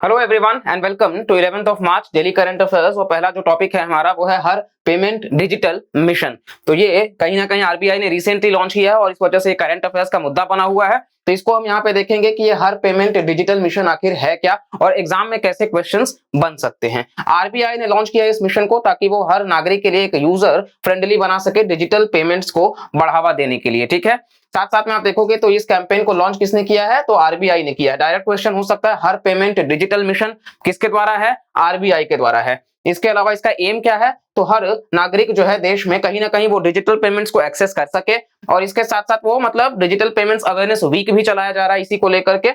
Hello everyone and welcome to 11th of March daily current affairs. वो पहला जो topic है हमारा वो है हर पेमेंट डिजिटल मिशन। तो ये कहीं ना कहीं आरबीआई ने रिसेंटली लॉन्च किया है और इस वजह से करंट अफेयर्स का मुद्दा बना हुआ है। तो इसको हम यहाँ पे देखेंगे कि ये हर पेमेंट डिजिटल मिशन आखिर है क्या और एग्जाम में कैसे क्वेश्चंस बन सकते हैं। आरबीआई ने लॉन्च किया इस मिशन को ताकि वो हर नागरिक के लिए एक यूजर फ्रेंडली बना सके डिजिटल पेमेंट्स को बढ़ावा देने के लिए। ठीक है, साथ साथ में आप देखोगे तो इस कैंपेन को लॉन्च किसने किया है, तो आरबीआई ने किया है। डायरेक्ट क्वेश्चन हो सकता है हर पेमेंट डिजिटल मिशन किसके द्वारा है, आरबीआई के द्वारा है। इसके अलावा इसका एम क्या है, तो हर नागरिक जो है देश में कहीं ना कहीं वो डिजिटल पेमेंट्स को एक्सेस कर सके। और इसके साथ साथ वो मतलब डिजिटल पेमेंट्स अवेयरनेस वीक भी चलाया जा रहा है इसी को लेकर के।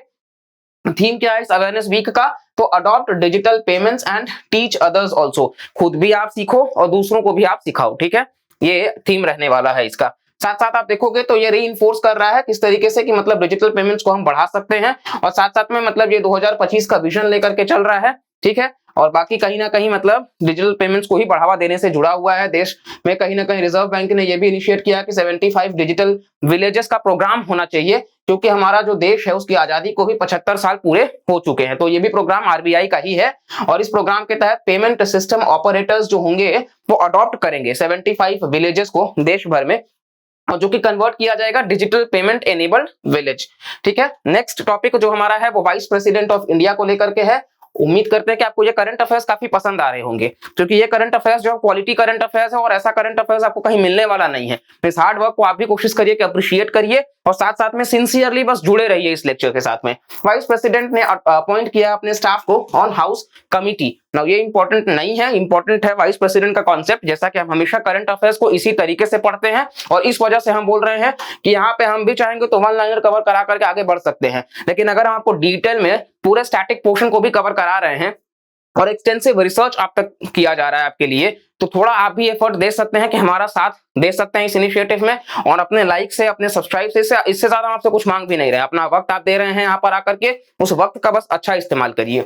थीम क्या है इस अवेयरनेस वीक का, तो adopt digital payments and teach others also. खुद भी आप सीखो और दूसरों को भी आप सिखाओ। ठीक है, ये थीम रहने वाला है इसका। साथ साथ आप देखोगे तो ये रीइंफोर्स कर रहा है किस तरीके से कि मतलब डिजिटल पेमेंट्स को हम बढ़ा सकते हैं। और साथ साथ में मतलब ये 2025 का विजन लेकर के चल रहा है। ठीक है, और बाकी कहीं ना कहीं मतलब डिजिटल पेमेंट्स को ही बढ़ावा देने से जुड़ा हुआ है। देश में कहीं ना कहीं रिजर्व बैंक ने यह भी इनिशिएट किया कि 75 डिजिटल विलेजेस का प्रोग्राम होना चाहिए, क्योंकि हमारा जो देश है उसकी आजादी को भी 75 साल पूरे हो चुके हैं। तो ये भी प्रोग्राम आरबीआई का ही है और इस प्रोग्राम के तहत पेमेंट सिस्टम ऑपरेटर्स जो होंगे वो अडॉप्ट करेंगे 75 विलेजेस को देश भर में, और जो कि कन्वर्ट किया जाएगा डिजिटल पेमेंट एनेबल्ड विलेज। ठीक है, नेक्स्ट टॉपिक जो हमारा है वो वाइस प्रेसिडेंट ऑफ इंडिया को लेकर के है। उम्मीद करते हैं कि आपको ये करंट अफेयर्स काफी पसंद आ रहे होंगे, क्योंकि ये करंट अफेयर्स जो क्वालिटी करंट अफेयर्स है और ऐसा करंट अफेयर्स आपको कहीं मिलने वाला नहीं है। इस हार्ड वर्क को आप भी कोशिश करिए कि अप्रिशिएट करिए और साथ साथ में सिंसियरली बस जुड़े रहिए इस लेक्चर के साथ में। वाइस प्रेसिडेंट ने अपॉइंट किया अपने स्टाफ को ऑन हाउस कमिटी। नाउ ये इंपॉर्टेंट नहीं है, इंपॉर्टेंट है वाइस प्रेसिडेंट का कॉन्सेप्ट। जैसा कि हम हमेशा करंट अफेयर्स को इसी तरीके से पढ़ते हैं और इस वजह से हम बोल रहे हैं कि यहाँ पे हम भी चाहेंगे तो वन लाइनर कवर करा करके आगे बढ़ सकते हैं, लेकिन अगर हम आपको डिटेल में पूरे स्टैटिक पोर्शन को भी कवर करा रहे हैं और एक्सटेंसिव रिसर्च आप तक किया जा रहा है आपके लिए, तो थोड़ा आप भी एफर्ट दे सकते हैं कि हमारा साथ दे सकते हैं इस इनिशिएटिव में। और अपने लाइक से, अपने सब्सक्राइब से, इससे ज्यादा आपसे कुछ मांग भी नहीं रहे। अपना वक्त आप दे रहे हैं यहाँ पर आकर के, उस वक्त का बस अच्छा इस्तेमाल करिए।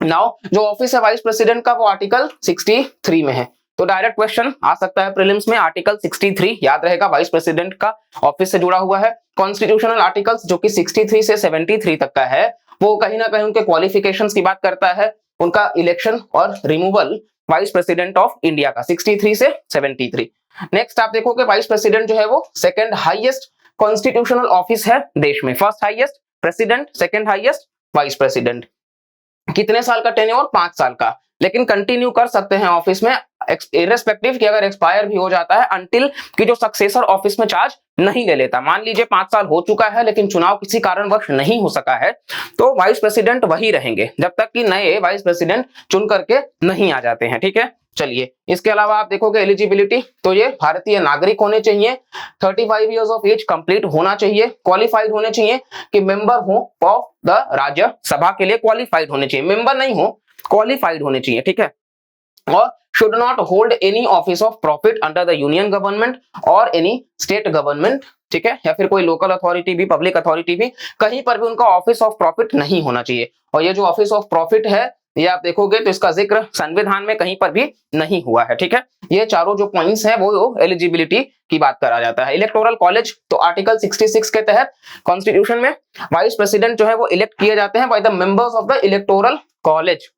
नाउ जो ऑफिस है वाइस प्रेसिडेंट का वो आर्टिकल 63 में है। तो डायरेक्ट क्वेश्चन आ सकता है प्रीलिम्स में, आर्टिकल 63 याद रहेगा वाइस प्रेसिडेंट का ऑफिस से जुड़ा हुआ है। कॉन्स्टिट्यूशनल आर्टिकल्स जो कि 63 से 73 तक का है वो कहीं ना कहीं उनके क्वालिफिकेशंस की बात करता है, उनका इलेक्शन और removal vice president of India का 63 से 73। नेक्स्ट आप देखोगे वाइस प्रेसिडेंट जो है वो सेकंड हाईएस्ट कॉन्स्टिट्यूशनल ऑफिस है देश में। First highest president, second highest vice president. कितने साल का टेन्योर, 5 साल का, लेकिन कंटिन्यू कर सकते हैं ऑफिस में इररेस्पेक्टिव कि अगर एक्सपायर भी हो जाता है अनटिल कि जो सक्सेसर ऑफिस में चार्ज नहीं ले लेता। मान लीजिए 5 साल हो चुका है लेकिन चुनाव किसी कारणवश नहीं हो सका है, तो वाइस प्रेसिडेंट वही रहेंगे जब तक कि नए वाइस प्रेसिडेंट चुन करके नहीं आ जाते हैं। ठीक है, चलिए इसके अलावा आप देखोगे एलिजिबिलिटी, तो ये भारतीय नागरिक होने चाहिए, 35 इयर्स ऑफ एज कंप्लीट होना चाहिए, क्वालिफाइड होने चाहिए कि मेंबर हो ऑफ द राज्यसभा के लिए क्वालिफाइड होने चाहिए, मेंबर नहीं हो क्वालिफाइड होने चाहिए। ठीक है, और should not hold any office of profit under the union government और any state government। ठीक है, या फिर कोई लोकल अथॉरिटी भी, पब्लिक अथॉरिटी भी, कहीं पर भी उनका ऑफिस ऑफ प्रॉफिट नहीं होना चाहिए। और ये जो ऑफिस ऑफ प्रॉफिट है ये आप देखोगे तो इसका जिक्र संविधान में कहीं पर भी नहीं हुआ है। ठीक है, ये चारों जो पॉइंट्स हैं वो एलिजिबिलिटी की बात करा जाता है। इलेक्टोरल कॉलेज, तो आर्टिकल 66 के तहत कॉन्स्टिट्यूशन में वाइस प्रेसिडेंट जो है वो इलेक्ट किए जाते हैं by the members of the electoral college.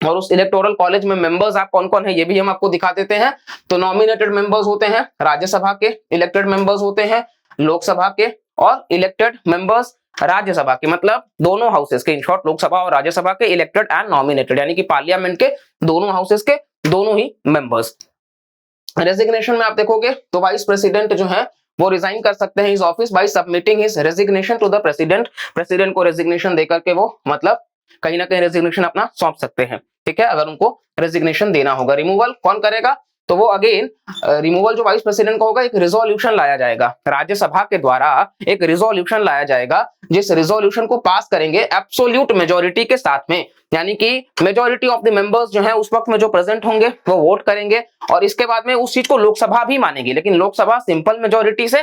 और उस इलेक्टोरल कॉलेज में मेंबर्स आप कौन कौन है ये भी हम आपको दिखा देते हैं। तो नॉमिनेटेड मेंबर्स होते हैं राज्यसभा के, इलेक्टेड मेंबर्स होते हैं लोकसभा के, और इलेक्टेड मेंबर्स राज्यसभा के, मतलब दोनों हाउसेस के, इन शॉर्ट लोकसभा और राज्यसभा के इलेक्टेड एंड नॉमिनेटेड, यानी कि पार्लियामेंट के दोनों हाउसेस के दोनों ही मेंबर्स। रेजिग्नेशन में आप देखोगे तो वाइस प्रेसिडेंट जो है वो रिजाइन कर सकते हैं इस office by submitting his resignation to the president. President को रेजिग्नेशन देकर के वो मतलब कहीं ना कहीं रेजिग्नेशन अपना सौंप सकते हैं। ठीक है, अगर उनको रेजिग्नेशन देना होगा। रिमूवल कौन करेगा, तो वो अगेन रिमूवल जो वाइस प्रेसिडेंट का होगा एक रिजोल्यूशन लाया जाएगा राज्यसभा के द्वारा, एक रिजोल्यूशन लाया जाएगा जिस रिजोल्यूशन को पास करेंगे एब्सोल्यूट मेजोरिटी के साथ में, यानी कि मेजोरिटी ऑफ द मेंबर्स जो है उस वक्त में जो प्रेजेंट होंगे वो वोट करेंगे और इसके बाद में उस चीज को लोकसभा भी मानेगी, लेकिन लोकसभा सिंपल मेजोरिटी से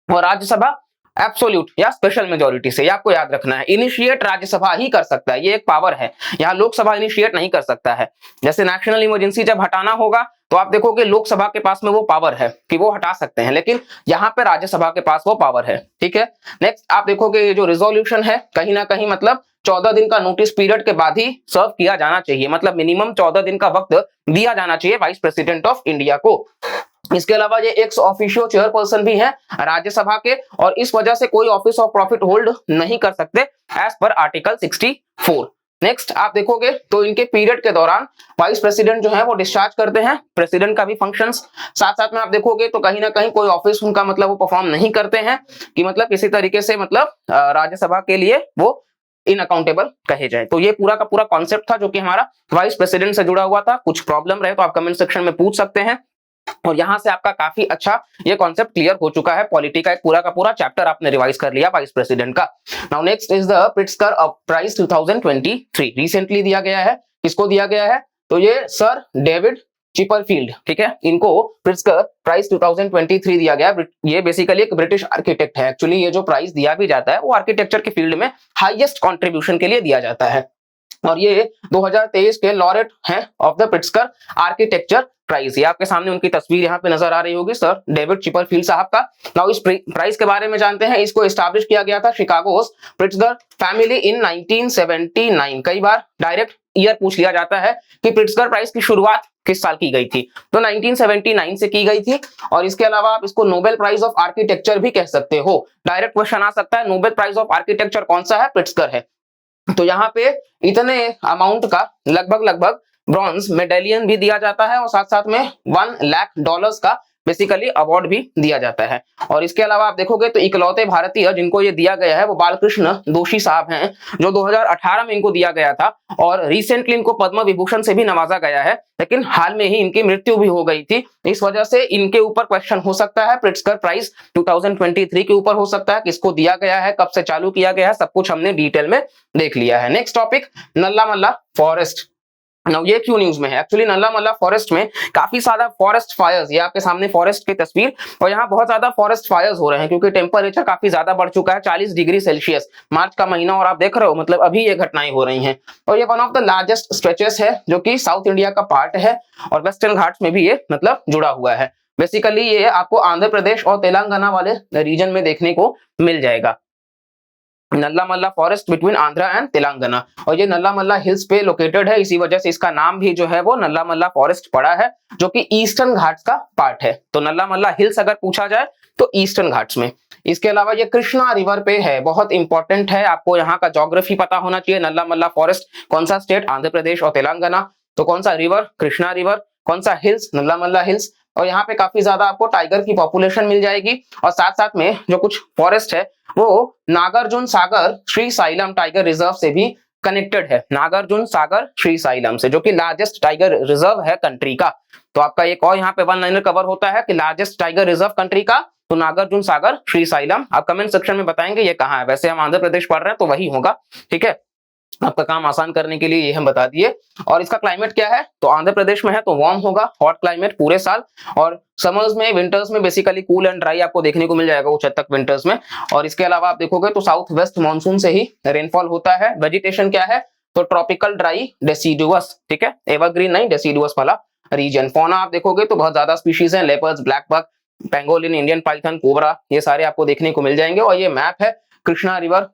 और राज्यसभा एब्सोल्यूट या स्पेशल मेजोरिटी से, ये आपको याद रखना है। इनिशिएट राज्यसभा ही कर सकता है, ये एक पावर है, यहाँ लोकसभा इनिशिएट नहीं कर सकता है। जैसे नेशनल इमरजेंसी जब हटाना होगा तो आप देखोगे लोकसभा के पास में वो पावर है कि वो हटा सकते हैं, लेकिन यहाँ पे राज्यसभा के पास वो पावर है, ठीक है। नेक्स्ट आप देखोगे ये जो रिजोल्यूशन है कहीं ना कहीं मतलब 14 दिन का नोटिस पीरियड के बाद ही सर्व किया जाना चाहिए, मतलब मिनिमम 14 दिन का वक्त दिया जाना चाहिए वाइस प्रेसिडेंट ऑफ इंडिया को। इसके अलावा ये एक्स ऑफिशियो चेयरपर्सन भी है राज्यसभा के, और इस वजह से कोई ऑफिस ऑफ प्रॉफिट होल्ड नहीं कर सकते एज पर आर्टिकल 64। नेक्स्ट आप देखोगे तो इनके पीरियड के दौरान वाइस प्रेसिडेंट जो है वो डिस्चार्ज करते हैं प्रेसिडेंट का भी फंक्शंस। साथ साथ में आप देखोगे तो कहीं ना कहीं कोई ऑफिस उनका मतलब वो परफॉर्म नहीं करते हैं कि मतलब किसी तरीके से मतलब राज्यसभा के लिए वो इनअकाउंटेबल कहे जाए। तो ये पूरा का पूरा कॉन्सेप्ट था जो कि हमारा वाइस प्रेसिडेंट से जुड़ा हुआ था। कुछ प्रॉब्लम रहे तो आप कमेंट सेक्शन में पूछ सकते हैं, और यहां से आपका काफी अच्छा ये कॉन्सेप्ट क्लियर हो चुका है। पॉलिटी का एक पूरा का पूरा चैप्टर आपने रिवाइज कर लिया वाइस प्रेसिडेंट का। Now next is the Pritzker prize 2023 recently दिया गया है। किसको दिया गया है? तो ये सर डेविड चिपरफील्ड, ठीक है, इनको प्रिट्जकर प्राइज 2023 दिया गया। ये बेसिकली एक ब्रिटिश आर्किटेक्ट है। एक्चुअली ये जो प्राइज दिया भी जाता है वो आर्किटेक्चर के फील्ड में हाईएस्ट कंट्रीब्यूशन के लिए दिया जाता है, और ये 2023 के लॉरेट हैं of the Pritzker architecture prize. ये आपके सामने उनकी तस्वीर यहाँ पे नजर आ रही होगी, सर डेविड चिपरफील्ड साहब का। नाउ इस प्राइज के बारे में जानते हैं। इसको एस्टैब्लिश किया गया था शिकागो प्रिट्जकर फैमिली इन 1979। कई बार डायरेक्ट ईयर पूछ लिया जाता है कि प्रिट्जकर प्राइज की शुरुआत किस साल की गई थी, तो 1979 से की गई थी। और इसके अलावा आप इसको नोबेल प्राइज ऑफ आर्किटेक्चर भी कह सकते हो। डायरेक्ट क्वेश्चन आ सकता है नोबेल प्राइज ऑफ आर्किटेक्चर कौन सा है? प्रिट्जकर है। तो यहाँ पे इतने अमाउंट का लगभग ब्रॉन्ज मेडेलियन भी दिया जाता है, और साथ साथ में $1,00,000 का बेसिकली अवार्ड भी दिया जाता है। और इसके अलावा आप देखोगे तो इकलौते भारतीय जिनको ये दिया गया है वो बालकृष्ण दोषी साहब हैं, जो 2018 में इनको दिया गया था, और रिसेंटली इनको पद्म विभूषण से भी नवाजा गया है, लेकिन हाल में ही इनकी मृत्यु भी हो गई थी। इस वजह से इनके ऊपर क्वेश्चन हो सकता है। प्रिट्जकर प्राइज 2023 के ऊपर हो सकता है, किसको दिया गया है, कब से चालू किया गया है, सब कुछ हमने डिटेल में देख लिया है। नेक्स्ट टॉपिक नल्ला मल्ला फॉरेस्ट। नाउ ये क्यों न्यूज में है? एक्चुअली नल्ला मल्ला फॉरेस्ट में काफी ज्यादा फॉरेस्ट फायर्स, ये आपके सामने फॉरेस्ट की तस्वीर, और यहाँ बहुत ज्यादा फॉरेस्ट फायर्स हो रहे हैं क्योंकि टेम्परेचर काफी ज्यादा बढ़ चुका है, 40 डिग्री सेल्सियस, मार्च का महीना, और आप देख रहे हो मतलब अभी ये घटनाएं हो रही हैं। और ये one of the largest stretches है जो कि साउथ इंडिया का पार्ट है, और वेस्टर्न घाट्स में भी ये मतलब जुड़ा हुआ है। बेसिकली ये आपको आंध्र प्रदेश और तेलंगाना वाले रीजन में देखने को मिल जाएगा, Nalla Malla forest between Andhra and Telangana. और ये नल्ला मल्ला हिल्स पे लोकेटेड है, इसी वजह से इसका नाम भी जो है वो नल्ला मल्ला फॉरेस्ट पड़ा है, जो कि ईस्टर्न घाट्स का पार्ट है। तो नल्ला मल्ला हिल्स अगर पूछा जाए तो ईस्टर्न घाट्स में। इसके अलावा ये कृष्णा रिवर पे है, बहुत इंपॉर्टेंट है, आपको यहाँ का ज्योग्राफी पता होना चाहिए। नल्ला मल्ला फॉरेस्ट कौन सा स्टेट? आंध्र प्रदेश और तेलंगाना। तो कौन सा रिवर? कृष्णा रिवर। कौन सा हिल्स? नल्ला मल्ला हिल्स। और यहाँ पे काफी ज्यादा आपको टाइगर की पॉपुलेशन मिल जाएगी, और साथ साथ में जो कुछ फॉरेस्ट है वो नागार्जुन सागर श्रीसाइलम टाइगर रिजर्व से भी कनेक्टेड है। नागार्जुन सागर श्रीसाइलम से, जो कि लार्जेस्ट टाइगर रिजर्व है कंट्री का। तो आपका एक और यहाँ पे वन लाइनर कवर होता है कि लार्जेस्ट टाइगर रिजर्व कंट्री का, तो नागार्जुन सागर श्रीसाइलम। आप कमेंट सेक्शन में बताएंगे ये कहाँ है। वैसे हम आंध्र प्रदेश पढ़ रहे हैं तो वही होगा, ठीक है, आपका काम आसान करने के लिए ये हम बता दिए। और इसका क्लाइमेट क्या है? तो आंध्र प्रदेश में है तो वार्म होगा, हॉट क्लाइमेट पूरे साल, और समर्स में विंटर्स में बेसिकली कूल एंड ड्राई आपको देखने को मिल जाएगा उच्च तक विंटर्स में। और इसके अलावा आप देखोगे तो साउथ वेस्ट मानसून से ही रेनफॉल होता है। वेजिटेशन क्या है? तो ट्रॉपिकल ड्राई डेसिडुअस, ठीक है, एवरग्रीन नहीं, डेसिडुअस वाला रीजन। फौना आप देखोगे तो बहुत ज्यादा स्पीशीज है, leopards, blackbuck, pangolin, Indian python, cobra, ये सारे आपको देखने को मिल जाएंगे। और ये मैप है कृष्णा रिवर,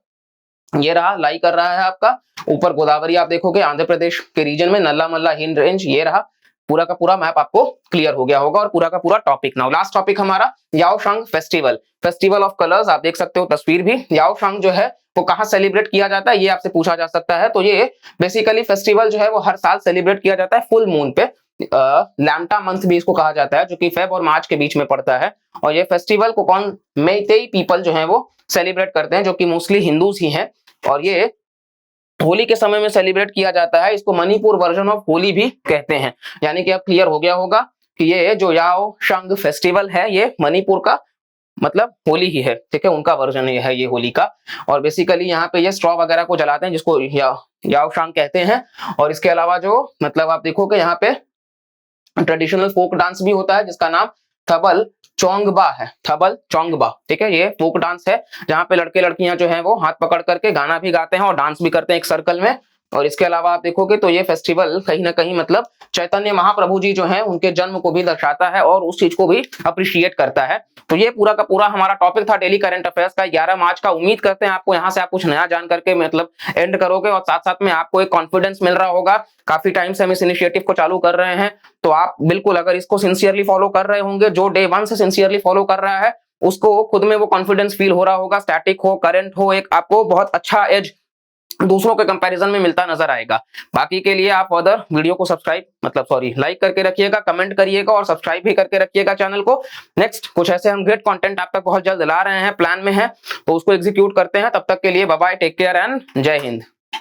ये रहा, लाई कर रहा है आपका ऊपर गोदावरी, आप देखोगे आंध्र प्रदेश के रीजन में नल्ला मल्ला हिल रेंज, ये रहा। पूरा का पूरा मैप आपको क्लियर हो गया होगा, और पूरा का पूरा टॉपिक। नाउ लास्ट टॉपिक हमारा Yaoshang festival, festival of colours. आप देख सकते हो तस्वीर भी। याओशांग जो है वो कहाँ सेलिब्रेट किया जाता है, ये आपसे पूछा जा सकता है। तो ये बेसिकली फेस्टिवल जो है वो हर साल सेलिब्रेट किया जाता है फुल मून पे। लैम्टा मंथ भी इसको कहा जाता है, जो कि फेब और मार्च के बीच में पड़ता है। और ये फेस्टिवल को कौन? मेइतेई पीपल जो है वो सेलिब्रेट करते हैं, जो कि मोस्टली हिंदूज ही हैं। और ये होली के समय में सेलिब्रेट किया जाता है। इसको मणिपुर वर्जन ऑफ होली भी कहते हैं। यानी कि अब क्लियर हो गया होगा कि ये जो याओशांग फेस्टिवल है ये मणिपुर का मतलब होली ही है, ठीक है, उनका वर्जन ये है ये होली का। और बेसिकली यहाँ पे ये स्ट्रॉ वगैरह को जलाते हैं, जिसको याओशांग कहते हैं। और इसके अलावा जो मतलब आप देखोगे यहाँ पे ट्रेडिशनल फोक डांस भी होता है, जिसका नाम थबल चोंगबा है, थबल चोंगबा, ठीक है। ये फोक डांस है जहां पे लड़के लड़कियां जो हैं वो हाथ पकड़ करके गाना भी गाते हैं और डांस भी करते हैं एक सर्कल में। और इसके अलावा आप देखोगे तो ये फेस्टिवल कहीं ना कहीं मतलब चैतन्य महाप्रभु जी जो हैं उनके जन्म को भी दर्शाता है और उस चीज को भी अप्रिशिएट करता है। तो ये पूरा का पूरा हमारा टॉपिक था डेली करंट अफेयर्स का 11 मार्च का। उम्मीद करते हैं आपको यहाँ से आप कुछ नया जान करके मतलब एंड करोगे और साथ साथ में आपको एक कॉन्फिडेंस मिल रहा होगा। काफी टाइम से हम इस इनिशिएटिव को चालू कर रहे हैं, तो आप बिल्कुल अगर इसको सिंसियरली फॉलो कर रहे होंगे, जो डे 1 से सिंसियरली फॉलो कर रहा है उसको खुद में वो कॉन्फिडेंस फील हो रहा होगा, स्टैटिक हो करंट हो, एक आपको बहुत अच्छा एज दूसरों के कंपैरिजन में मिलता नजर आएगा। बाकी के लिए आप फर्दर वीडियो को लाइक करके रखिएगा, कमेंट करिएगा और सब्सक्राइब भी करके रखिएगा चैनल को। नेक्स्ट कुछ ऐसे हम ग्रेट कंटेंट आप तक बहुत जल्द ला रहे हैं, प्लान में है, तो उसको एग्जीक्यूट करते हैं। तब तक के लिए bye bye, take care and जय हिंद।